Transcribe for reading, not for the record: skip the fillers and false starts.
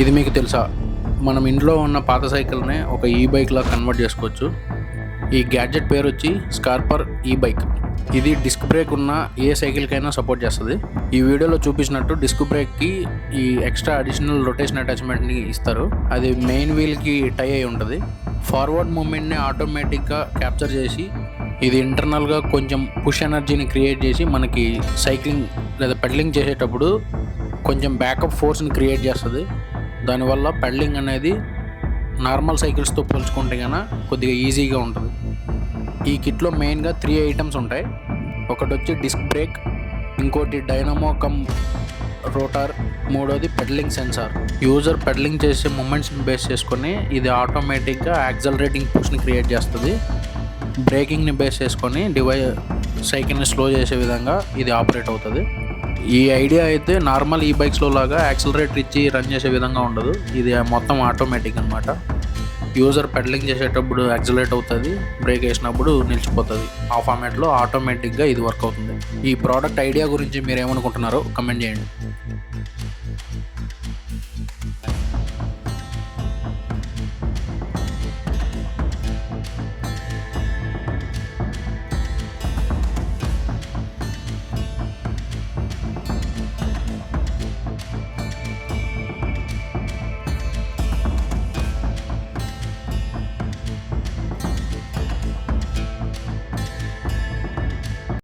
ఇది మీకు తెలుసా? మనం ఇంట్లో ఉన్న పాత సైకిల్‌నే ఒక ఈ బైక్‌లా కన్వర్ట్ చేసుకోవచ్చు. ఈ గ్యాడ్జెట్ పేరు వచ్చి స్కార్పర్ ఈ బైక్. ఇది డిస్క్ బ్రేక్ ఉన్న ఏ సైకిల్‌కైనా సపోర్ట్ చేస్తది. ఈ వీడియోలో చూపించినట్టు డిస్క్ బ్రేక్‌కి ఈ ఎక్స్ట్రా అడిషనల్ రొటేషన్ అటాచ్‌మెంట్‌ని ఇస్తారు. అది మెయిన్ వీల్‌కి టై అయి ఉంటుంది. ఫార్వర్డ్ మూవ్‌మెంట్‌ని ఆటోమేటిక్‌గా క్యాప్చర్ చేసి ఇది ఇంటర్నల్‌గా కొంచెం పుష్ ఎనర్జీని క్రియేట్ చేసి మనకి సైక్లింగ్ లేదా పెడలింగ్ చేసేటప్పుడు కొంచెం బ్యాకప్ ఫోర్స్ని క్రియేట్ చేస్తుంది. దానివల్ల పెడలింగ్ అనేది నార్మల్ సైకిల్స్తో పోల్చుకుంటే కన్నా కొద్దిగా ఈజీగా ఉంటుంది. ఈ కిట్లో మెయిన్గా 3 ఐటమ్స్ ఉంటాయి. ఒకటి వచ్చి డిస్క్ బ్రేక్, ఇంకోటి డైనమో కమ్ రోటార్, మూడోది పెడలింగ్ సెన్సార్. యూజర్ పెడలింగ్ చేసే మూమెంట్స్ని బేస్ చేసుకొని ఇది ఆటోమేటిక్గా యాక్సలరేటింగ్ పుష్ని క్రియేట్ చేస్తుంది. బ్రేకింగ్ని బేస్ చేసుకొని సైకిల్ని స్లో చేసే విధంగా ఇది ఆపరేట్ అవుతుంది. ఈ ఐడియా అయితే నార్మల్ ఈ బైక్స్లో లాగా యాక్సిలరేటర్ ఇచ్చి రన్ చేసే విధంగా ఉండదు. ఇది మొత్తం ఆటోమేటిక్ అనమాట. యూజర్ పెడలింగ్ చేసేటప్పుడు యాక్సిలరేట్ అవుతుంది, బ్రేక్ వేసినప్పుడు నిలిచిపోతుంది. ఆ ఫార్మాట్లో ఆటోమేటిక్గా ఇది వర్క్ అవుతుంది. ఈ ప్రోడక్ట్ ఐడియా గురించి మీరు ఏమనుకుంటున్నారో కమెంట్ చేయండి.